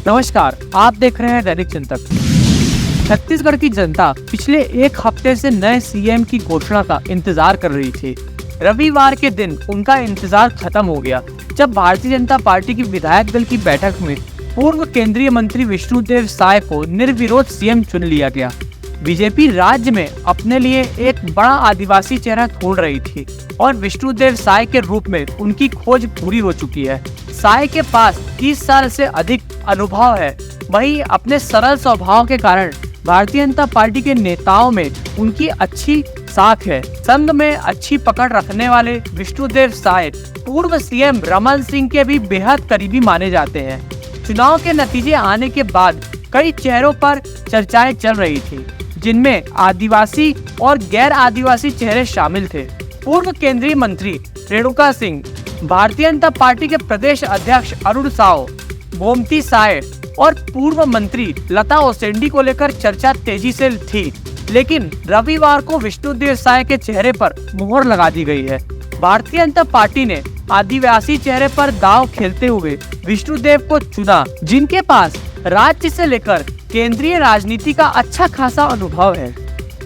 नमस्कार, आप देख रहे हैं दैनिक चिंतक। छत्तीसगढ़ की जनता पिछले एक हफ्ते से नए सीएम की घोषणा का इंतजार कर रही थी। रविवार के दिन उनका इंतजार खत्म हो गया जब भारतीय जनता पार्टी की विधायक दल की बैठक में पूर्व केंद्रीय मंत्री विष्णुदेव साय को निर्विरोध सीएम चुन लिया गया। बीजेपी राज्य में अपने लिए एक बड़ा आदिवासी चेहरा ढूंढ रही थी और विष्णुदेव साय के रूप में उनकी खोज पूरी हो चुकी है। साय के पास 30 साल से अधिक अनुभव है। वहीं अपने सरल स्वभाव के कारण भारतीय जनता पार्टी के नेताओं में उनकी अच्छी साख है। संघ में अच्छी पकड़ रखने वाले विष्णुदेव साय पूर्व सीएम रमन सिंह के भी बेहद करीबी माने जाते हैं। चुनाव के नतीजे आने के बाद कई चेहरों पर चर्चाएं चल रही थी, जिनमें आदिवासी और गैर आदिवासी चेहरे शामिल थे। पूर्व केंद्रीय मंत्री रेणुका सिंह, भारतीय जनता पार्टी के प्रदेश अध्यक्ष अरुण साव, गोमती साय और पूर्व मंत्री लता ओसेंडी को लेकर चर्चा तेजी से थी, लेकिन रविवार को विष्णुदेव साय के चेहरे पर मुहर लगा दी गई है। भारतीय जनता पार्टी ने आदिवासी चेहरे पर दांव खेलते हुए विष्णुदेव को चुना, जिनके पास राज्य से लेकर केंद्रीय राजनीति का अच्छा खासा अनुभव है।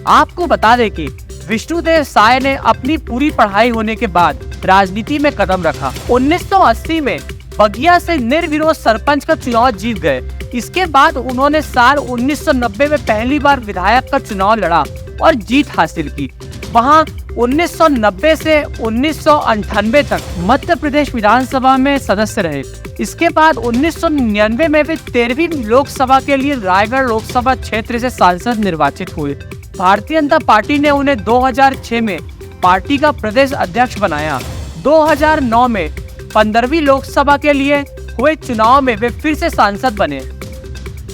आपको बता दें कि विष्णुदेव साय ने अपनी पूरी पढ़ाई होने के बाद राजनीति में कदम रखा। 1980 में बगिया से निर्विरोध सरपंच का चुनाव जीत गए। इसके बाद उन्होंने साल 1990 में पहली बार विधायक का चुनाव लड़ा और जीत हासिल की। वहां 1990 से 1998 तक मध्य प्रदेश विधानसभा में सदस्य रहे। इसके बाद 1999 में वे 13वीं लोकसभा के लिए रायगढ़ लोकसभा क्षेत्र से सांसद निर्वाचित हुए। भारतीय जनता पार्टी ने उन्हें 2006 में पार्टी का प्रदेश अध्यक्ष बनाया। 2009 में 15वीं लोकसभा के लिए हुए चुनाव में वे फिर से सांसद बने।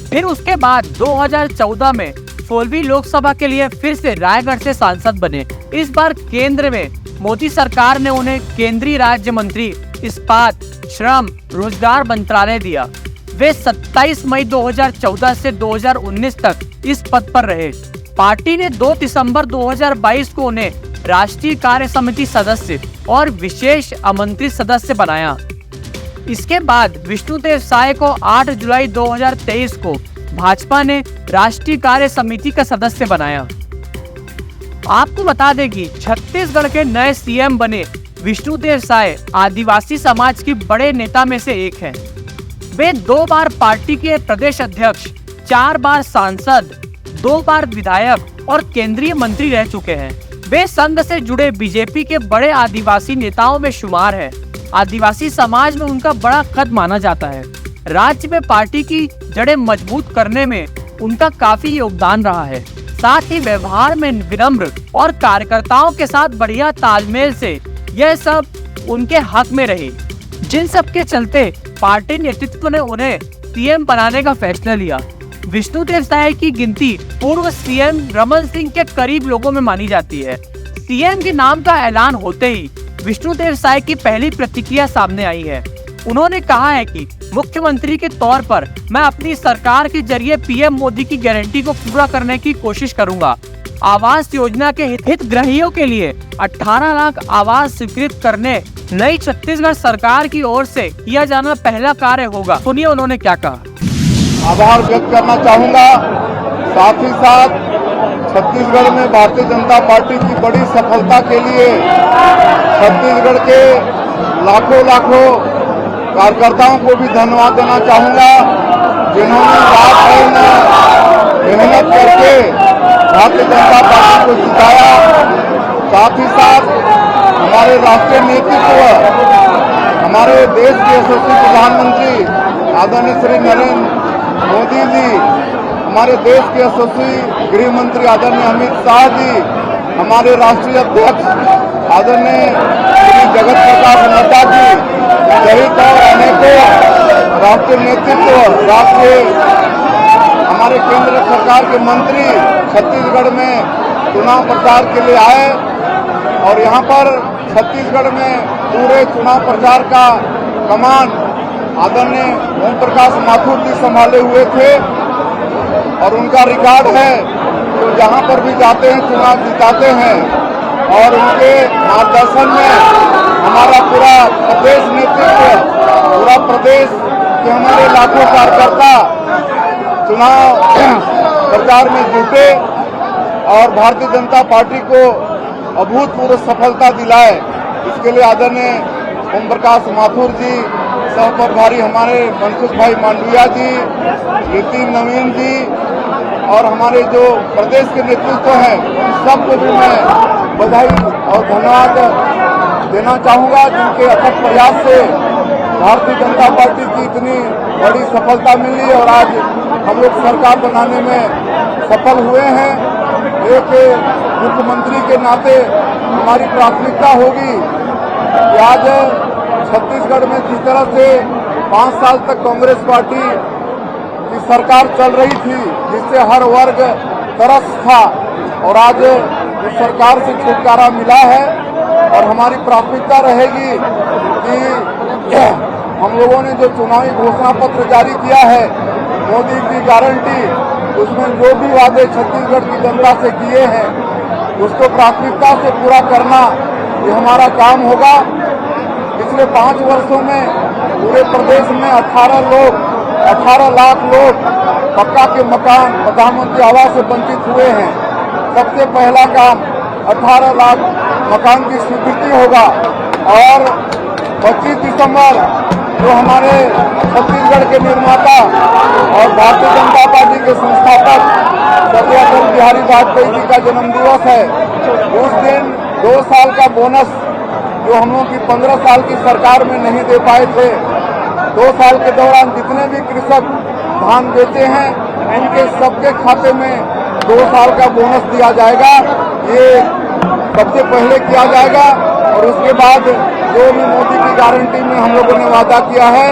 फिर उसके बाद 2014 में 16वीं लोकसभा के लिए फिर से रायगढ़ से सांसद बने। इस बार केंद्र में मोदी सरकार ने उन्हें केंद्रीय राज्य मंत्री इस्पात, श्रम, रोजगार मंत्रालय दिया। वे 27 मई 2014 से 2019 तक इस पद पर रहे। पार्टी ने 2 दिसंबर 2022 को उन्हें राष्ट्रीय कार्य समिति सदस्य और विशेष आमंत्रित सदस्य बनाया। इसके बाद विष्णुदेव साय को 8 जुलाई 2023 को भाजपा ने राष्ट्रीय कार्य समिति का सदस्य बनाया। आपको बता दें कि छत्तीसगढ़ के नए सीएम बने विष्णुदेव साय आदिवासी समाज के बड़े नेता में से एक हैं। वे 2 बार पार्टी के प्रदेश अध्यक्ष, 4 बार सांसद, 2 बार विधायक और केंद्रीय मंत्री रह चुके हैं। वे संघ से जुड़े बीजेपी के बड़े आदिवासी नेताओं में शुमार है। आदिवासी समाज में उनका बड़ा कद माना जाता है। राज्य में पार्टी की जड़ें मजबूत करने में उनका काफी योगदान रहा है। साथ ही व्यवहार में विनम्र और कार्यकर्ताओं के साथ बढ़िया तालमेल से यह सब उनके हक में रहे, जिन सब के चलते पार्टी नेतृत्व ने उन्हें सीएम बनाने का फैसला लिया। विष्णुदेव साय की गिनती पूर्व सीएम रमन सिंह के करीब लोगों में मानी जाती है। सीएम के नाम का ऐलान होते ही विष्णुदेव साय की पहली प्रतिक्रिया सामने आई है। उन्होंने कहा है कि मुख्यमंत्री के तौर पर मैं अपनी सरकार के जरिए पीएम मोदी की गारंटी को पूरा करने की कोशिश करूंगा। आवास योजना के हितग्राहियों के लिए 18 लाख आवास स्वीकृत करने नई छत्तीसगढ़ सरकार की ओर से किया जाना पहला कार्य होगा। सुनिए उन्होंने क्या कहा। आभार व्यक्त करना चाहूँगा। साथ ही साथ छत्तीसगढ़ में भारतीय जनता पार्टी की बड़ी सफलता के लिए छत्तीसगढ़ के लाखों कार्यकर्ताओं को भी धन्यवाद देना चाहूँगा, जिन्होंने रात दिन मेहनत करके भारतीय जनता पार्टी को जिताया। साथ ही साथ हमारे राष्ट्रीय नेतृत्व, हमारे देश के यशस्वी प्रधानमंत्री आदरणीय श्री नरेंद्र मोदी जी, हमारे देश के यशस्वी गृह मंत्री आदरणीय अमित शाह जी, हमारे राष्ट्रीय अध्यक्ष आदरणीय श्री जगत प्रकाश नड्डा जी सहित और अनेकों राष्ट्रीय नेतृत्व, राष्ट्रीय हमारे केंद्र सरकार के मंत्री छत्तीसगढ़ में चुनाव प्रचार के लिए आए और यहाँ पर छत्तीसगढ़ में पूरे चुनाव प्रचार का कमान आदरणीय ओम प्रकाश माथुर जी संभाले हुए थे और उनका रिकॉर्ड है जो जहां पर भी जाते हैं चुनाव जिताते हैं और उनके मार्गदर्शन में हमारा पूरा प्रदेश नेतृत्व, पूरा प्रदेश कि हमारे लाखों कार्यकर्ता चुनाव प्रचार में जुटे और भारतीय जनता पार्टी को अभूतपूर्व सफलता दिलाए। इसके लिए आदरणीय ओम प्रकाश माथुर जी, सह प्रभारी हमारे मनसुख भाई मांडविया जी, नितिन नवीन जी और हमारे जो प्रदेश के नेतृत्व हैं, उन सबको भी मैं बधाई और धन्यवाद देना चाहूँगा, जिनके अथक प्रयास से भारतीय जनता पार्टी की इतनी बड़ी सफलता मिली और आज हम लोग सरकार बनाने में सफल हुए हैं। एक मुख्यमंत्री के नाते हमारी प्राथमिकता होगी कि आज छत्तीसगढ़ में जिस तरह से 5 साल तक कांग्रेस पार्टी की सरकार चल रही थी, जिससे हर वर्ग तरस था, और आज इस सरकार से छुटकारा मिला है और हमारी प्राथमिकता रहेगी कि हम लोगों ने जो चुनावी घोषणा पत्र जारी किया है, मोदी की गारंटी, उसमें जो भी वादे छत्तीसगढ़ की जनता से किए हैं, उसको प्राथमिकता से पूरा करना ये हमारा काम होगा। पिछले 5 वर्षों में पूरे प्रदेश में 18 लाख लोग पक्का के मकान, प्रधानमंत्री आवास से वंचित हुए हैं। सबसे पहला काम 18 लाख मकान की स्वीकृति होगा और 25 दिसंबर जो हमारे छत्तीसगढ़ के निर्माता और भारतीय जनता पार्टी के संस्थापक स्वर्गीय अटल बिहारी वाजपेयी जी का जन्म दिवस है, उस दिन 2 साल का बोनस जो हम लोगों की 15 साल की सरकार में नहीं दे पाए थे, 2 साल के दौरान जितने भी कृषक धान बेचे हैं, उनके सबके खाते में 2 साल का बोनस दिया जाएगा। ये सबसे पहले किया जाएगा और उसके बाद जो भी मोदी की गारंटी में हम लोगों ने वादा किया है,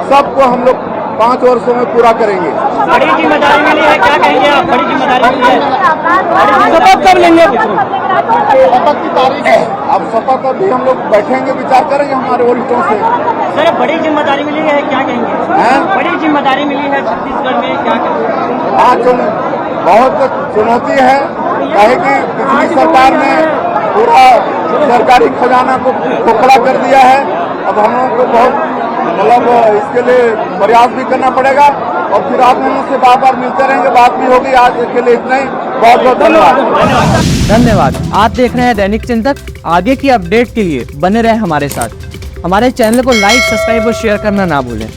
सबको हम लोग 5 वर्षों में पूरा करेंगे। बड़ी जिम्मेदारी मिली है, क्या कहेंगे आप? बड़ी जिम्मेदारी मिली है, शपथ कब लेंगे? शपथ की तारीख है, अब शपथ अभी हम लोग बैठेंगे, विचार करेंगे हमारे वरिष्ठों से। सर, बड़ी जिम्मेदारी मिली है, क्या कहेंगे? बड़ी जिम्मेदारी मिली है छत्तीसगढ़ में, क्या कहेंगे? हाँ, बहुत चुनौती है, काहे कि पिछली सरकार ने पूरा सरकारी खजाना को खोखला कर दिया है। अब हम लोगों को बहुत इसके लिए प्रयास भी करना पड़ेगा और फिर आप लोगों से बार बार मिलते रहेंगे, बात भी होगी। आज के लिए इतना ही, बहुत बहुत धन्यवाद। धन्यवाद। आप देख रहे हैं दैनिक चिंतक। आगे की अपडेट के लिए बने रहे हमारे साथ। हमारे चैनल को लाइक, सब्सक्राइब और शेयर करना ना भूलें।